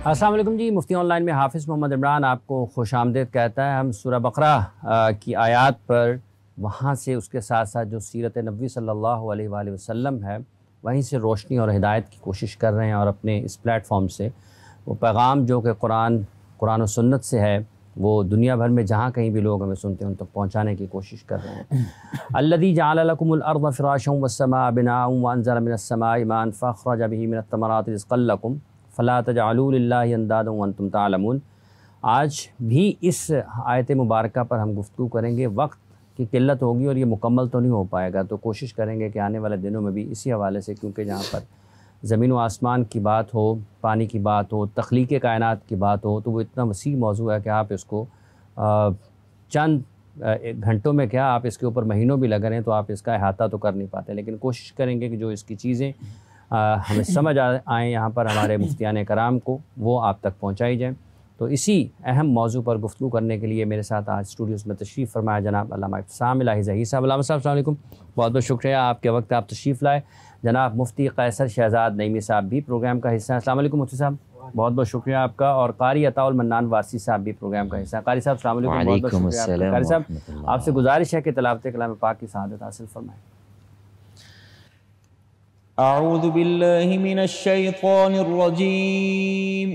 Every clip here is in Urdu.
السلام علیکم جی، مفتی آن لائن میں حافظ محمد عمران آپ کو خوش آمدید کہتا ہے۔ ہم سورہ بقرہ کی آیات پر وہاں سے اس کے ساتھ ساتھ جو سیرت نبوی صلی اللہ علیہ وآلہ وسلم ہے وہیں سے روشنی اور ہدایت کی کوشش کر رہے ہیں، اور اپنے اس پلیٹ فارم سے وہ پیغام جو کہ قرآن و سنت سے ہے وہ دنیا بھر میں جہاں کہیں بھی لوگ ہمیں سنتے ہیں ان تک پہنچانے کی کوشش کر رہے ہیں۔ الذی جعل لکم الارض فراشا والسماء بناء وانزل من السماء ماء فاخرج به من الثمرات رزقا لکم فلا تجعلوا للہ اندادا وانتم تعلمون۔ آج بھی اس آیت مبارکہ پر ہم گفتگو کریں گے۔ وقت کی قلت ہوگی اور یہ مکمل تو نہیں ہو پائے گا، تو کوشش کریں گے کہ آنے والے دنوں میں بھی اسی حوالے سے، کیونکہ جہاں پر زمین و آسمان کی بات ہو، پانی کی بات ہو، تخلیق کائنات کی بات ہو، تو وہ اتنا وسیع موضوع ہے کہ آپ اس کو چند گھنٹوں میں کیا، آپ اس کے اوپر مہینوں بھی لگ رہے ہیں تو آپ اس کا احاطہ تو کر نہیں پاتے، لیکن کوشش کریں گے کہ جو اس کی چیزیں ہمیں سمجھ آئیں یہاں پر ہمارے مفتیان کرام کو، وہ آپ تک پہنچائی جائیں۔ تو اسی اہم موضوع پر گفتگو کرنے کے لیے میرے ساتھ آج اسٹوڈیوز میں تشریف فرمایا جناب علامہ ابتسام الہی ظہیر صاحب۔ علامہ صاحب السلام علیکم، بہت بہت شکریہ آپ کے وقت آپ تشریف لائے۔ جناب مفتی قیصر شہزاد نعیمی صاحب بھی پروگرام کا حصہ ہیں۔ السلام علیکم مفتی صاحب، بہت بہت شکریہ آپ کا۔ اور قاری عطاء المنان وارثی صاحب بھی پروگرام کا حصہ ہیں۔ قاری صاحب السلام علیکم، بہت بہت شکریہ آپ کا۔ قاری صاحب آپ سے گزارش ہے کہ تلاوت کلام پاک کی سعادت حاصل فرمائیں۔ اعوذ باللہ من الشیطان الرجیم،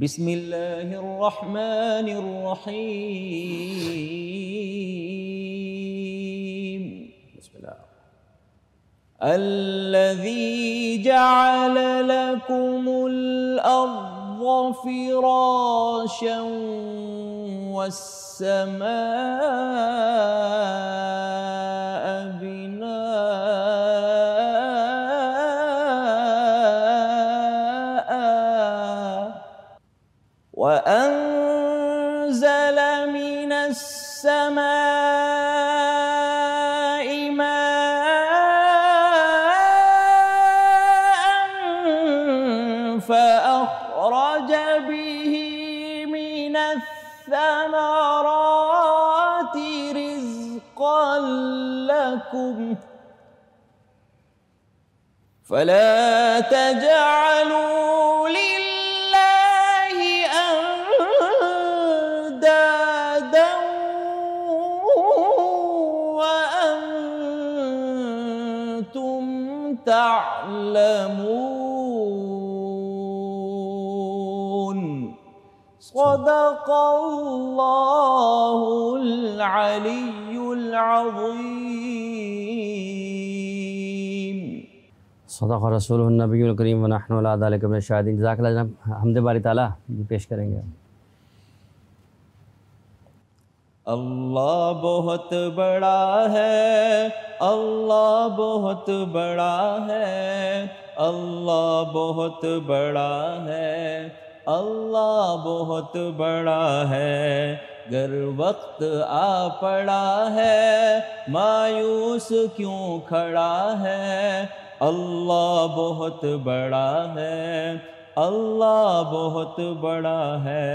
بسم اللہ الرحمن الرحیم۔ بسم اللہ۔ الذی جعل لکم الارض فراشا والسماء وأنزل من السماء ماء فأخرج به من الثمرات رزقا لكم فلا تجعلوا تعلمون۔ صدق اللہ العلی العظیم۔ صدق رسول النبی الکریم ونحن علی ذلک من الشاہدین۔ جزاک اللہ جناب، حمد باری تعالیٰ پیش کریں گے۔ اللہ بہت بڑا ہے، اللہ بہت بڑا ہے، اللہ بہت بڑا ہے، اللہ بہت بڑا ہے۔ گر وقت آ پڑا ہے مایوس کیوں کھڑا ہے، اللہ بہت بڑا ہے، اللہ بہت بڑا ہے۔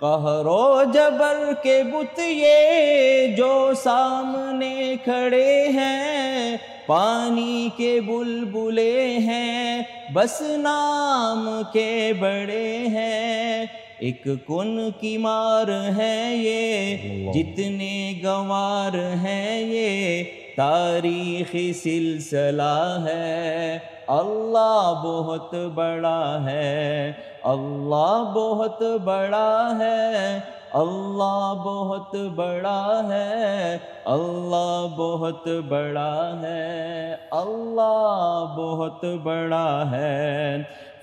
قہر و جبر کے بت یہ جو سامنے کھڑے ہیں، پانی کے بلبلے ہیں بس نام کے بڑے ہیں۔ ایک کن کی مار ہے یہ، جتنے گنوار ہیں یہ تاریخی سلسلہ ہے۔ اللہ بہت بڑا ہے، اللہ بہت بڑا ہے، اللہ بہت بڑا ہے، اللہ بہت بڑا ہے، اللہ بہت بڑا ہے۔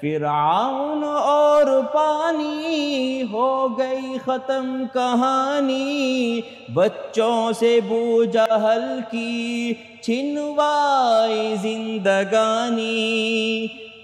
فرعون اور پانی ہو گئی ختم کہانی، بچوں سے بو جہل کی چھنوائی زندگانی۔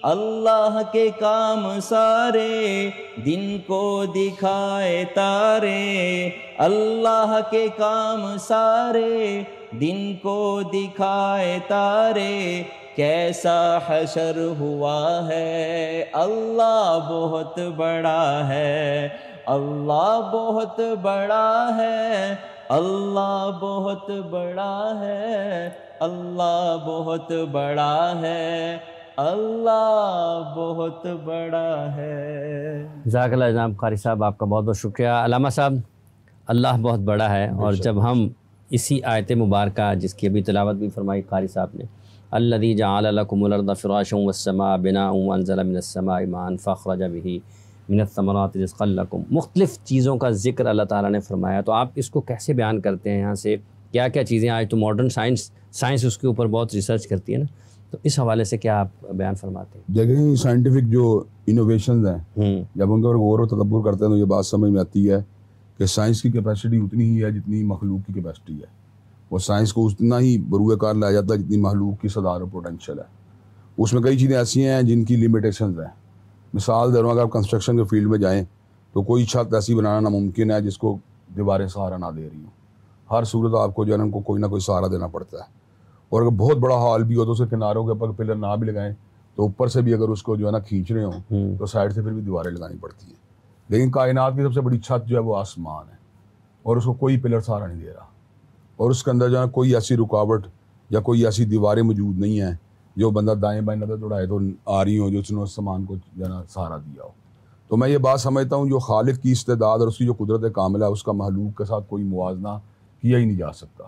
اللہ کے کام سارے دن کو دکھائے تارے، اللہ کے کام سارے دن کو دکھائے تارے، کیسا حشر ہوا ہے۔ اللہ بہت بڑا ہے، اللہ بہت بڑا ہے، اللہ بہت بڑا ہے، اللہ بہت بڑا ہے، اللہ بہت بڑا ہے۔ جزاک اللہ جناب قاری صاحب، آپ کا بہت بہت شکریہ۔ علامہ صاحب، اللہ بہت بڑا ہے، اور جب ہم اسی آیت مبارکہ جس کی ابھی تلاوت بھی فرمائی قاری صاحب نے، الذی جعل لکم الارض فراشا والسماء بناء وانزل من السماء ماء فاخرج به من الثمرات رزقا لکم، مختلف چیزوں کا ذکر اللہ تعالیٰ نے فرمایا، تو آپ اس کو کیسے بیان کرتے ہیں؟ یہاں سے کیا کیا چیزیں، آج تو ماڈرن سائنس اس کے اوپر بہت ریسرچ کرتی ہے نا، تو اس حوالے سے کیا آپ بیان فرماتے ہیں؟ دیکھیں سائنٹیفک جو انوویشنز ہیں، جب ان کے اوپر غور و تدبر کرتے ہیں تو یہ بات سمجھ میں آتی ہے کہ سائنس کی کیپیسٹی اتنی ہی ہے جتنی مخلوق کی کیپیسٹی ہے، اور سائنس کو اتنا ہی بروئے کار لایا جاتا ہے جتنی مخلوق کی صدار و پوٹینشیل ہے۔ اس میں کئی چیزیں ایسی ہیں جن کی لمیٹیشنز ہیں۔ مثال دے رہا ہوں، اگر آپ کنسٹرکشن کے فیلڈ میں جائیں تو کوئی چھت ایسی بنانا ناممکن ہے جس کو دیواریں سہارا نہ دے رہی ہوں۔ ہر صورت آپ کو جو ہے نا ان کو کوئی نہ کوئی سہارا دینا پڑتا ہے، اور اگر بہت بڑا ہال بھی ہو تو اس کے کناروں کے اوپر پلر نہ بھی لگائیں تو اوپر سے بھی اگر اس کو جو ہے نا کھینچ رہے ہوں تو سائڈ سے پھر بھی دیواریں لگانی پڑتی ہیں۔ لیکن کائنات کی سب سے بڑی چھت جو ہے وہ آسمان ہے، اور اس کو کوئی پلر سہارا نہیں دے رہا، اور اس کے اندر جو ہے کوئی ایسی رکاوٹ یا کوئی ایسی دیواریں موجود نہیں ہیں جو بندہ دائیں بائیں نظر دوڑائے تو آ رہی ہوں جو اس نے اس سامان کو جو ہے نا سہارا دیا ہو۔ تو میں یہ بات سمجھتا ہوں جو خالق کی استعداد اور اس کی جو قدرت کاملہ ہے اس کا مخلوق کے ساتھ کوئی موازنہ کیا ہی نہیں جا سکتا۔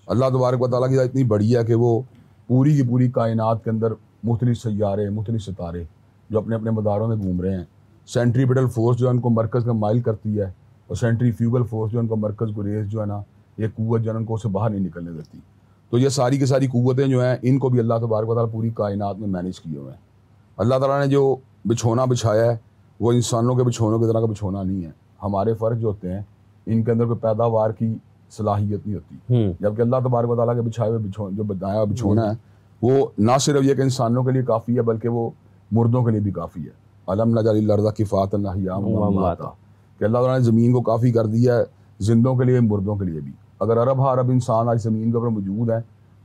اللہ تبارک و تعالیٰ کی ذات اتنی بڑی ہے کہ وہ پوری کی پوری کائنات کے اندر مختلف سیارے، مختلف ستارے جو اپنے اپنے مداروں میں گھوم رہے ہیں، سینٹریپیٹل فورس جو ہے ان کو مرکز کا مائل کرتی ہے، اور سینٹریفیوگل فورس جو ان کو مرکز گریز جو ہے نا یہ قوت جو ہے ان کو اسے باہر نہیں نکلنے دیتی۔ تو یہ ساری کی ساری قوتیں جو ہیں ان کو بھی اللہ تبارک و تعالیٰ پوری کائنات میں مینیج کیے ہوئے ہیں۔ اللہ تعالیٰ نے جو بچھونا بچھایا ہے وہ انسانوں کے بچھونوں کی طرح کا بچھونا نہیں ہے۔ ہمارے فرق جو ہوتے ہیں ان کے اندر کوئی پیداوار کی صلاحیت نہیں ہوتی، جبکہ اللہ تبارک و تعالیٰ کے بچھائے ہوئے جو بنایا ہوا بچھونا ہے وہ نہ صرف یہ کہ انسانوں کے لیے کافی ہے بلکہ وہ مردوں کے لیے بھی کافی ہے۔ الم نجعل الارض کفاۃ احیاء وامواتا، کہ اللہ تعالیٰ نے زمین کو کافی کر دیا ہے زندوں کے لیے مردوں کے لیے بھی۔ اگر ارب انسان آج زمین کے اوپر موجود ہیں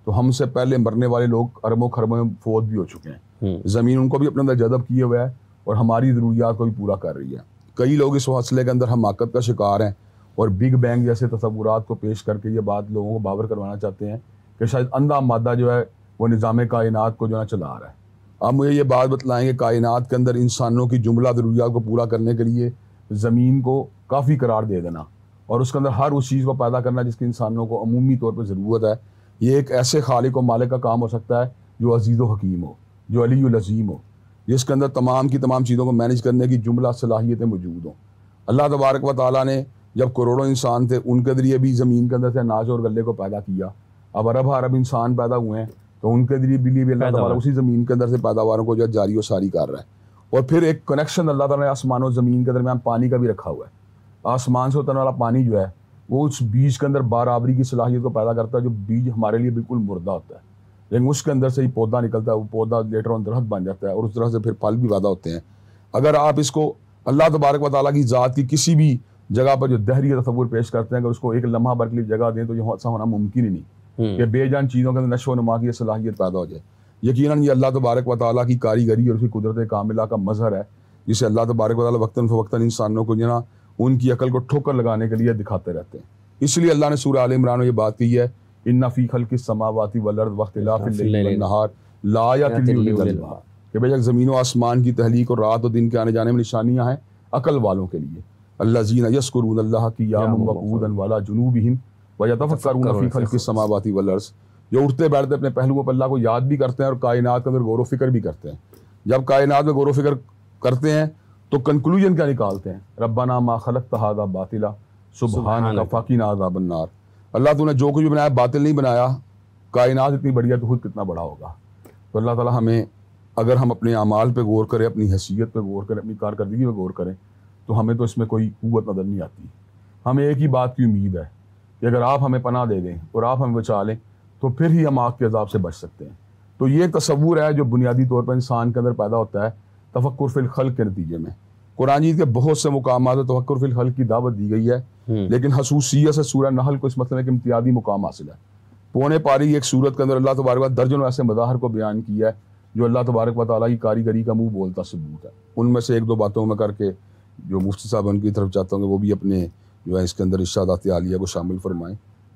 تو ہم سے پہلے مرنے والے لوگ اربوں خربوں میں فوت بھی ہو چکے ہیں۔ زمین ان کو بھی اپنے اندر جذب کیے ہوئے ہے اور ہماری ضروریات کو بھی پورا کر رہی ہے۔ کئی لوگ اس مسئلے کے اندر حماقت کا شکار ہیں اور بگ بینگ جیسے تصورات کو پیش کر کے یہ بات لوگوں کو باور کروانا چاہتے ہیں کہ شاید اندھا مادہ جو ہے وہ نظام کائنات کو جو ہے چلا رہا ہے۔ آپ مجھے یہ بات بتلائیں کہ کائنات کے اندر انسانوں کی جملہ ضروریات کو پورا کرنے کے لیے زمین کو کافی قرار دے دینا اور اس کے اندر ہر اس چیز کو پیدا کرنا جس کی انسانوں کو عمومی طور پہ ضرورت ہے، یہ ایک ایسے خالق و مالک کا کام ہو سکتا ہے جو عزیز و حکیم ہو، جو علی العظیم ہو، جس کے اندر تمام کی تمام چیزوں کو مینیج کرنے کی جملہ صلاحیتیں موجود ہوں۔ اللہ تبارک و تعالیٰ نے جب کروڑوں انسان تھے ان کے ذریعے بھی زمین کے اندر سے اناج اور غلے کو پیدا کیا، اب ارب انسان پیدا ہوئے ہیں تو ان کے ذریعے بھی اللہ تعالیٰ اسی زمین کے اندر سے پیداواروں کو جو ہے جاری و ساری کر رہا ہے۔ اور پھر ایک کنیکشن اللہ تعالیٰ نے آسمان و زمین کے درمیان پانی کا بھی رکھا ہوا ہے۔ آسمان سے اترنے والا پانی جو ہے وہ اس بیج کے اندر برابری کی صلاحیت کو پیدا کرتا ہے، جو بیج ہمارے لیے بالکل مردہ ہوتا ہے، لیکن اس کے اندر سے ہی پودا نکلتا ہے، وہ پودا لیٹر آن درخت بن جاتا ہے اور اس طرح سے پھر پھل بھی پیدا ہوتے ہیں۔ اگر آپ اس کو اللہ تبارک و تعالیٰ کی ذات کی کسی بھی جگہ پر جو دہری تصور پیش کرتے ہیں اگر اس کو ایک لمحہ بھر کے لیے جگہ دیں تو یہ ایسا ہونا ممکن ہی نہیں کہ بے جان چیزوں کے اندر نشو و نما کی صلاحیت پیدا ہو جائے۔ یقیناً یہ اللہ تبارک و تعالیٰ کی کاریگری اور اس کی قدرت کاملہ کا مظہر ہے، جسے اللہ تبارک و تعالیٰ وقتاً فوقتاً انسانوں کو جو نا ان کی عقل کو ٹھوکر لگانے کے لیے دکھاتے رہتے ہیں۔ اس لیے اللہ نے سورہ آل عمران میں یہ بات کہی ہے، ان فی خلق السماوات والارض واختلاف اللیل والنہار لآیات لأولی الالباب، کہ بے شک زمین و آسمان کی تخلیق اور رات و دن کے آنے جانے میں نشانیاں ہیں عقل والوں کے لیے۔ الذین یذکرون اللہ قیاما وقعودا وعلی جنوبہم ویتفکرون فی خلق السماوات والارض، جو اٹھتے بیٹھتے اپنے پہلوؤں پر اللہ کو یاد بھی کرتے ہیں اور کائنات کے اندر غور و فکر بھی کرتے ہیں۔ جب کائنات میں غور و فکر کرتے ہیں تو کنکلوژن کیا نکالتے ہیں؟ ربنا ما خلقت ھذا باطلا سبحانک فقنا عذاب النار، اللہ تو نے جو کچھ بھی بنایا باطل نہیں بنایا، کائنات اتنی بڑی ہے تو خود کتنا بڑا ہوگا۔ تو اللہ تعالیٰ ہمیں، اگر ہم اپنے اعمال پہ غور کریں، اپنی حیثیت پہ غور کریں، اپنی کارکردگی پہ غور کریں تو ہمیں تو اس میں کوئی قوت نظر نہیں آتی۔ ہمیں ایک ہی بات کی امید ہے کہ اگر آپ ہمیں پناہ دے دیں اور آپ ہمیں بچا لیں تو پھر ہی ہم آگ کے عذاب سے بچ سکتے ہیں۔ تو یہ تصور ہے جو بنیادی طور پر انسان کے اندر پیدا ہوتا ہے تفکر فی الخلق کے نتیجے میں۔ قرآن جیت کے بہت سے مقامات میں تفکر فی الخلق کی دعوت دی گئی ہے، لیکن خصوصیت سے سورہ نحل کو اس مسئلے میں ایک امتیازی مقام حاصل ہے۔ پونے پاری ایک سورت کے اندر اللہ تبارک و تعالیٰ درجنوں ایسے مظاہر کو بیان کیا ہے جو اللہ تبارک و تعالیٰ کی کاریگری کا منہ بولتا ثبوت ہے۔ ان میں سے ایک دو باتوں میں کر کے جو مفتی صاحب ان کی طرف چاہتا ہوں کہ وہ بھی اپنے جو ہے اس کے اندر ارشادات عالیہ کو شامل فرمائیں۔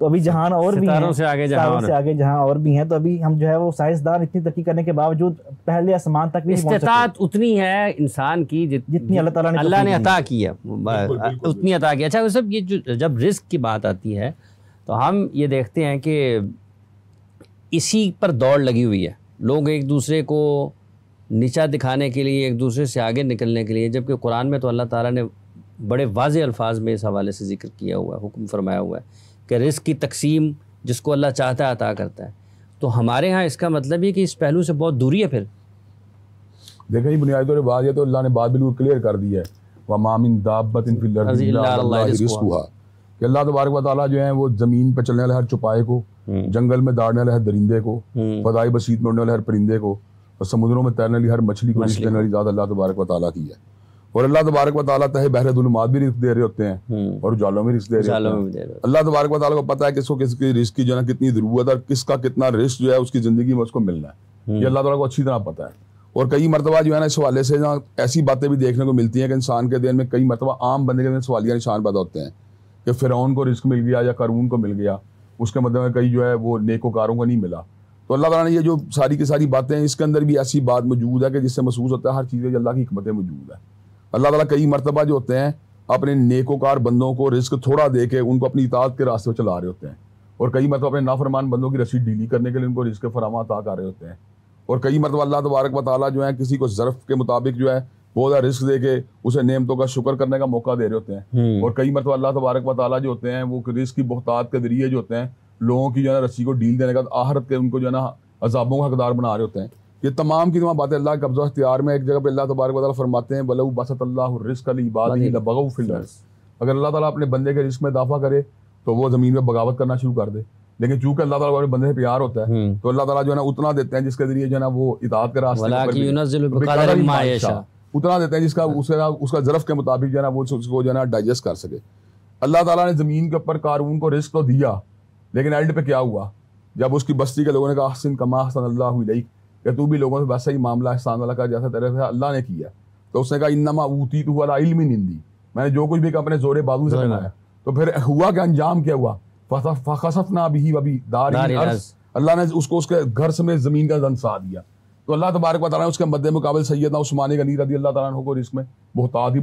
تو ابھی جہان اور بھی ہیں، ستاروں سے آگے جہاں اور بھی ہیں، تو ابھی ہم جو ہے وہ سائنسدان اتنی ترقی کرنے کے باوجود پہلے آسمان تک بھی استطاعت اتنی ہے انسان کی جتنی اللہ نے عطا کی ہے، اتنی عطا کی. اچھا صاحب، یہ جب رزق کی بات آتی ہے تو ہم یہ دیکھتے ہیں کہ اسی پر دوڑ لگی ہوئی ہے، لوگ ایک دوسرے کو نیچا دکھانے کے لیے، ایک دوسرے سے آگے نکلنے کے لیے، جبکہ قرآن میں تو اللہ تعالیٰ نے بڑے واضح الفاظ میں اس حوالے سے ذکر کیا ہوا ہے، حکم فرمایا ہوا ہے کہ رزق کی تقسیم جس کو اللہ چاہتا ہے عطا کرتا ہے. تو ہمارے ہاں اس کا مطلب یہ کہ اس پہلو سے بہت دوری ہے. پھر دیکھیں یہ بنیادی طور پر بات ہے تو اللہ نے بات بالکل کلیئر کر دی ہے، وَمَا مِن دَابَّةٍ فِي الْأَرْضِ إِلَّا عَلَى اللَّهِ رِزْقُهَا، کہ اللہ تبارک و تعالیٰ جو ہیں وہ زمین پہ چلنے والے ہر چوپائے کو، جنگل میں دوڑنے والے ہر درندے کو، فضائی بسیط میں اڑنے والے ہر پرندے کو، اور سمندروں میں تیرنے والی ہر مچھلی کو رزق دینے والی ذات اللہ تبارک و تعالیٰ کی ہے. اور اللہ تبارک و تعالیٰ تہ بحر ظلمات بھی رزق دے رہے ہوتے ہیں اور اجالوں میں رزق دے رہے ہوتے ہیں. اللہ تبارک و تعالیٰ کو پتہ ہے کس کو کس کی رزق کی جو ہے نا کتنی ضرورت ہے، اور کس کا کتنا رزق جو ہے اس کی زندگی میں اس کو ملنا ہے، یہ اللہ تعالیٰ کو اچھی طرح پتہ ہے. اور کئی مرتبہ جو ہے نا اس حوالے سے ایسی باتیں بھی دیکھنے کو ملتی ہیں کہ انسان کے دل میں کئی مرتبہ عام بندے کے دل سوالیہ نشان پیدا ہوتے ہیں کہ فرعون کو رزق مل گیا یا قارون کو مل گیا، اس کے مطلب میں کئی جو ہے وہ نیکوکاروں کو نہیں ملا. تو اللہ تعالیٰ نے یہ جو ساری کی ساری باتیں ہیں اس کے اندر بھی ایسی بات موجود ہے کہ جس سے محسوس ہوتا ہے ہر چیز اللہ کی حکمتیں موجود ہے. اللہ تعالیٰ کئی مرتبہ جو ہوتے ہیں اپنے نیکوکار بندوں کو رزق تھوڑا دے کے ان کو اپنی اطاعت کے راستے پہ چلا رہے ہوتے ہیں، اور کئی مرتبہ اپنے نافرمان بندوں کی رسی ڈھیلی کرنے کے لیے ان کو رزق فراہم عطا کر رہے ہوتے ہیں. اور کئی مرتبہ اللہ تبارک و تعالیٰ جو ہے کسی کو ظرف کے مطابق جو ہے بہت زیادہ رزق دے کے اسے نعمتوں کا شکر کرنے کا موقع دے رہے ہوتے ہیں. اور کئی مرتبہ اللہ تبارک و تعالیٰ جو ہوتے ہیں وہ رزق کی بہتات کے ذریعے جو ہوتے ہیں لوگوں کی جو ہے نا رسی کو ڈھیل دینے کا، آخرت کے ان کو جو ہے نا عذابوں کا حقدار بنا رہے ہوتے ہیں. یہ تمام کی تمام باتیں اللہ کے قبضہ اختیار میں. ایک جگہ پہ اللہ تبارک و تعالیٰ فرماتے ہیں وَلَوْ بَسَطَ اللَّهُ الرِّزْقَ لِعِبَادِهِ لَبَغَوْا فِي الْأَرْضِ، اگر اللہ تعالیٰ اپنے بندے کے رزق میں اضافہ کرے تو وہ زمین میں بغاوت کرنا شروع کر دے. لیکن چونکہ اللہ تعالیٰ اپنے بندے سے پیار ہوتا ہے تو اللہ تعالیٰ جو ہے نا اتنا دیتے ہیں جس کے ذریعے جو ہے نا وہ اطاعت کے راستے اتنا دیتے ہیں جس کا اس کا ظرف کے مطابق جو ہے نا وہ اس کو جو ہے نا ڈائجسٹ کر سکے. اللہ تعالیٰ نے زمین کے اوپر قارون کو رزق تو دیا، لیکن اینڈ پہ کیا ہوا جب اس کی بستی کے لوگوں نے کہا احسن کما احسن اللہ الیک، کہ تو بھی لوگوں سے ویسا ہی معاملہ احسان والا کا جیسا تیرے سے اللہ نے کیا. تو اس نے کہا انما اوتیتہ علی علم عندی، میں نے جو کچھ بھی اپنے زور بازو سے بنایا. تو پھر ہوا کہ انجام کیا ہوا، فخسفنا بہ وبدارہ الارض، اللہ نے اس کو اس کے گھر سمیت زمین کا دنسا دیا. تو اللہ تبارک و تعالیٰ نے اس کے مد مقابل سیدنا عثمان غنی رضی اللہ تعالیٰ عنہ کو رزق میں بہتات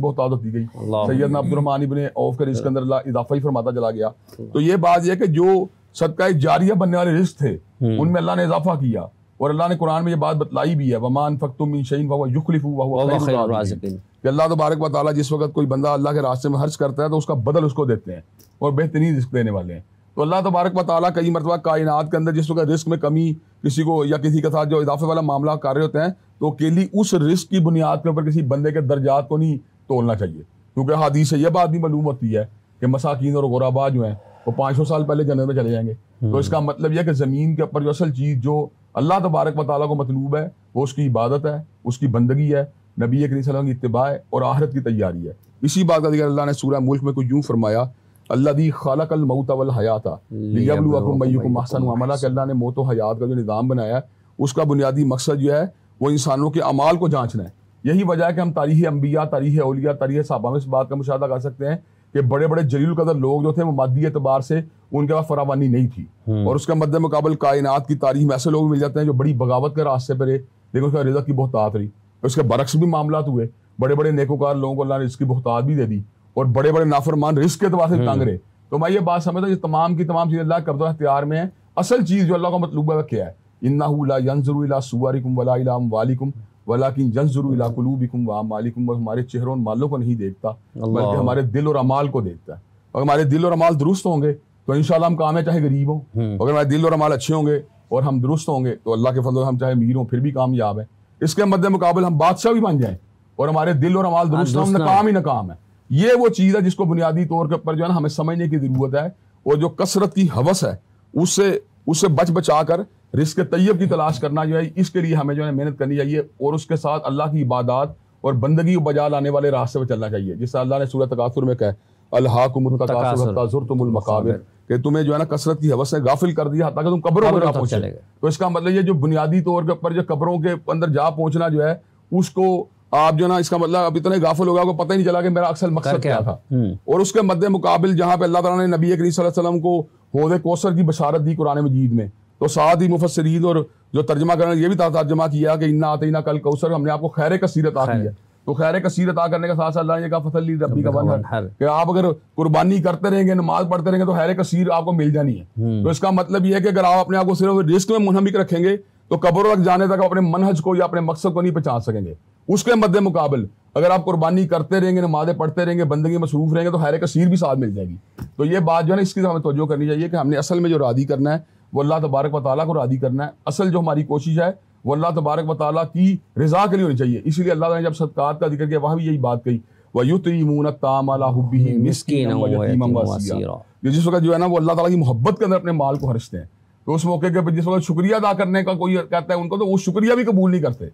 دی گئی. سیدنا عبد الرحمن ابن عوف کے رزق کے اندر اللہ اضافہ ہی فرماتا چلا گیا. تو یہ بات یہ کہ جو صدقہ جاریہ بننے والے رزق تھے ان میں اللہ نے اضافہ کیا، اور اللہ نے قرآن میں یہ بات بتلائی بھی ہے وَمَا أَنفَقْتُم مِّن شَيْءٍ فَهُوَ يُخْلِفُهُ وَهُوَ خَيْرُ الرَّازِقِينَ، کہ اللہ تبارک و تعالیٰ جس وقت کوئی بندہ اللہ کے راستے میں خرچ کرتا ہے تو اس کا بدل اس کو دیتے ہیں اور بہترین رزق دینے والے ہیں. تو اللہ تبارک و تعالیٰ کئی مرتبہ کائنات کے اندر جس وقت رزق میں کمی کسی کو یا کسی کے ساتھ جو اضافے والا معاملہ کر رہے ہوتے ہیں تو اکیلی اس رزق کی بنیاد کے اوپر کسی بندے کے درجات کو نہیں تولنا چاہیے، کیونکہ حدیث سے یہ بات بھی معلوم ہوتی ہے کہ مساکین اور غرباء جو ہیں وہ 500 سال پہلے جنت میں چلے جائیں گے. تو اس کا مطلب یہ کہ زمین کے اوپر جو اصل چیز جو اللہ تبارک و تعالیٰ کو مطلوب ہے وہ اس کی عبادت ہے، اس کی بندگی ہے، نبی کریم صلی اللہ علیہ وسلم کی اتباع ہے اور آخرت کی تیاری ہے. اسی بات کا ذکر اللہ نے سورہ ملک میں کوئی یوں فرمایا الذی خلق الموت والحیات لیبلوکم ایکم احسن عملا، کہ اللہ نے موت و حیات کا جو نظام بنایا ہے اس کا بنیادی مقصد جو ہے وہ انسانوں کے اعمال کو جانچنا ہے. یہی وجہ ہے کہ ہم تاریخ انبیاء، تاریخ اولیاء، تاریخ صحابہ میں اس بات کا مشاہدہ کر سکتے ہیں کہ بڑے بڑے جلیل القدر لوگ جو تھے وہ مادی اعتبار سے ان کے پاس فراوانی نہیں تھی، اور اس کے مد مقابل کائنات کی تاریخ میں ایسے لوگ مل جاتے ہیں جو بڑی بغاوت کے راستے پہ رہے لیکن اس کا رزق کی بہتات رہی. اس کے برعکس بھی معاملات ہوئے، بڑے بڑے نیکوکار لوگوں کو اللہ نے رزق کی بہتات بھی دے دی اور بڑے بڑے نافرمان رزق کے اعتبار سے تنگ رہے. تو میں یہ بات سمجھتا ہوں یہ تمام کی تمام چیزیں اللہ کے قبضہ اختیار میں ہیں. اصل چیز جو اللہ کا مطلوب ہے وہ کیا ہے، انہ لا ینظر الی صورکم ولا الی اموالکم ولیکن ینظر الی قلوبکم واعمالکم، وہ ہمارے چہروں اور مالوں کو نہیں دیکھتا بلکہ ہمارے دل اور اعمال کو دیکھتا ہے. اگر ہمارے دل اور اعمال درست ہوں گے تو انشاءاللہ ہم کام ہیں چاہے غریب ہوں، اگر ہمارے دل اور اعمال اچھے ہوں گے اور ہم درست ہوں گے تو اللہ کے فضل سے ہم چاہے امیر ہوں پھر بھی کامیاب ہیں. اس کے مد مقابل ہم بادشاہ بھی بن جائیں اور ہمارے دل اور اعمال درست ہوں، ناکام ہی ناکام ہے. یہ وہ چیز ہے جس کو بنیادی طور کے اوپر جو ہے نا ہمیں سمجھنے کی ضرورت ہے، اور جو کثرت کی ہوس ہے اس سے بچ بچا کر رزق طیب کی تلاش کرنا جو ہے اس کے لیے ہمیں جو ہے محنت کرنی چاہیے، اور اس کے ساتھ اللہ کی عبادات اور بندگی کو بجا لانے والے راستے پہ چلنا چاہیے. جس سے اللہ نے سورۃ تکاثر میں کہا الہاکم التکاثر حتی زرتم المقابر، کہ تمہیں جو ہے نا کثرت کی ہوس نے غافل کر دیا حتیٰ کہ تم قبروں پر پہنچے. تو اس کا مطلب یہ جو بنیادی طور کے اوپر جو قبروں کے اندر جا پہنچنا جو ہے اس کو آپ جو نا اس کا مطلب اب اتنے غافل ہوگا کو پتہ ہی نہیں چلا کہ میرا اصل مقصد کیا تھا. اور اس کے مد مقابل جہاں پہ اللہ تعالیٰ نے نبی کریم صلی اللہ علیہ وسلم کو حوض کوثر کی بشارت دی قرآن مجید میں، تو ساتھ ہی مفسرین اور جو ترجمہ کرنے یہ بھی ترجمہ کیا کہ انا اعطیناک الکوثر، ہم نے آپ کو خیر کثیر عطا کی ہے. تو خیر کثیر عطا کرنے کا ساتھ ساتھ اللہ نے کہا فصلی ربی کا ونحر، کہ آپ اگر قربانی کرتے رہیں گے، نماز پڑھتے رہیں گے تو خیر کثیر آپ کو مل جانی ہے. تو اس کا مطلب یہ ہے کہ اگر آپ اپنے آپ کو صرف رزق میں منہمک رکھیں گے تو قبروں تک جانے تک اپنے منہج کو یا اپنے مقصد کو نہیں پہنچان سکیں گے. اس کے مد مقابل اگر آپ قربانی کرتے رہیں گے، نمازیں پڑھتے رہیں گے، بندگی مصروف رہیں گے تو خیر کثیر بھی ساتھ مل جائے گی. تو یہ بات جو ہے نا اس کی ہمیں توجہ کرنی چاہیے کہ ہم نے اصل میں جو راضی کرنا ہے وہ اللہ تبارک و تعالیٰ کو راضی کرنا ہے. اصل جو ہماری کوشش ہے وہ اللہ تبارک و تعالیٰ کی رضا کے لیے ہونی چاہیے. اسی لیے اللہ تعالیٰ نے جب صدقات کا ذکر کیا وہاں بھی یہی بات کہی وَيُطْعِمُونَ الطَّعَامَ عَلَىٰ حُبِّهِ مِسْكِينًا وَيَتِيمًا وَأَسِيرًا. جس وقت جو ہے نا وہ اللہ تعالیٰ کی محبت کے اندر اپنے مال کو خرچتے ہیں تو اس موقع کے جس وقت شکریہ ادا کرنے کا کوئی کہتا ہے ان کو تو وہ شکریہ بھی قبول نہیں کرتے.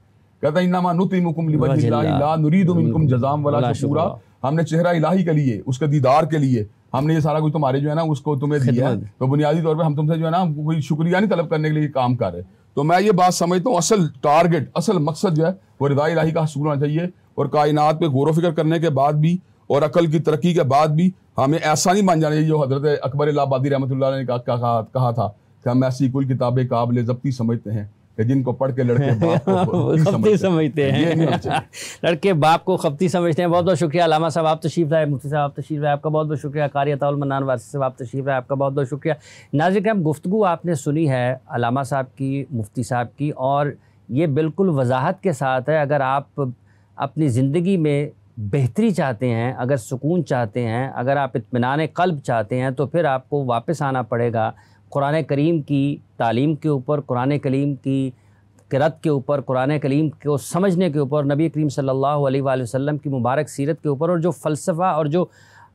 کہتا ہے انما نطعمکم لوجہ اللہ لا نرید منکم جزاء ولا شکورا. ہم نے چہرہ الہی کے لیے، اس کے دیدار کے لیے ہم نے یہ سارا کچھ تمہارے جو ہے نا اس کو تمہیں دیا ہے، تو بنیادی طور پہ ہم تم سے جو ہے نا کوئی شکریہ نہیں طلب کرنے کے لیے کام کر رہے. تو میں یہ بات سمجھتا ہوں اصل ٹارگٹ، اصل مقصد جو ہے وہ رضا الہی کا حصول ہونا چاہیے. اور کائنات پہ غور و فکر کرنے کے بعد بھی اور عقل کی ترقی کے بعد بھی ہمیں ایسا نہیں بن جانا چاہیے جو حضرت اکبر الہ آبادی رحمۃ اللہ علیہ نے کہا تھا کہ ہم ایسی کل کتابیں قابل ضبطی سمجھتے ہیں کہ جن کو پڑھ کے لڑکے باپ کو خبتی سمجھتے ہیں. لڑکے باپ کو خبتی سمجھتے ہیں. بہت بہت شکریہ علامہ صاحب، آپ تشریف لائے. مفتی صاحب آپ تشریف لائے، آپ کا بہت بہت شکریہ. قاری عطا المنان وارثی صاحب آپ تشریف لائے، آپ کا بہت بہت شکریہ. ناظرین کرام، گفتگو آپ نے سنی ہے علامہ صاحب کی، مفتی صاحب کی، اور یہ بالکل وضاحت کے ساتھ ہے. اگر آپ اپنی زندگی میں بہتری چاہتے ہیں، اگر سکون چاہتے ہیں، اگر آپ اطمینان قلب چاہتے ہیں تو پھر آپ کو واپس آنا پڑے گا قرآن کریم کی تعلیم کے اوپر، قرآن کریم کی قرأت کے اوپر، قرآن کریم کو سمجھنے کے اوپر، نبی کریم صلی اللہ علیہ وآلہ وسلم کی مبارک سیرت کے اوپر، اور جو فلسفہ اور جو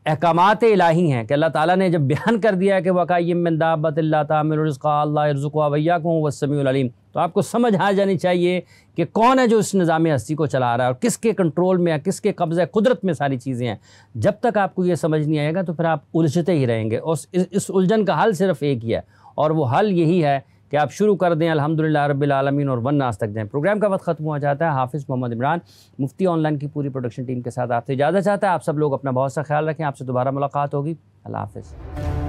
احکامات الہی ہیں کہ اللہ تعالیٰ نے جب بیان کر دیا ہے کہ وَكَأَيٍّ مِّن دَابَّةٍ لَّا تَحْمِلُ رِزْقَهَا اللَّهُ يَرْزُقُهَا وَإِيَّاكُمْ وَهُوَ السَّمِيعُ الْعَلِيمُ، تو آپ کو سمجھ آ جانی چاہیے کہ کون ہے جو اس نظام ہستی کو چلا رہا ہے اور کس کے کنٹرول میں ہے، کس کے قبضہ قدرت میں ساری چیزیں ہیں. جب تک آپ کو یہ سمجھ نہیں آئے گا تو پھر آپ الجھتے ہی رہیں گے. اور اس الجھن کا حل صرف ایک ہی ہے، اور وہ حل یہی ہے کہ آپ شروع کر دیں الحمدللہ رب العالمین اور والناس تک دیں. پروگرام کا وقت ختم ہوا جاتا ہے. حافظ محمد عمران مفتی آن لائن کی پوری پروڈکشن ٹیم کے ساتھ آپ سے اجازت چاہتا ہے. آپ سب لوگ اپنا بہت سا خیال رکھیں. آپ سے دوبارہ ملاقات ہوگی. اللہ حافظ.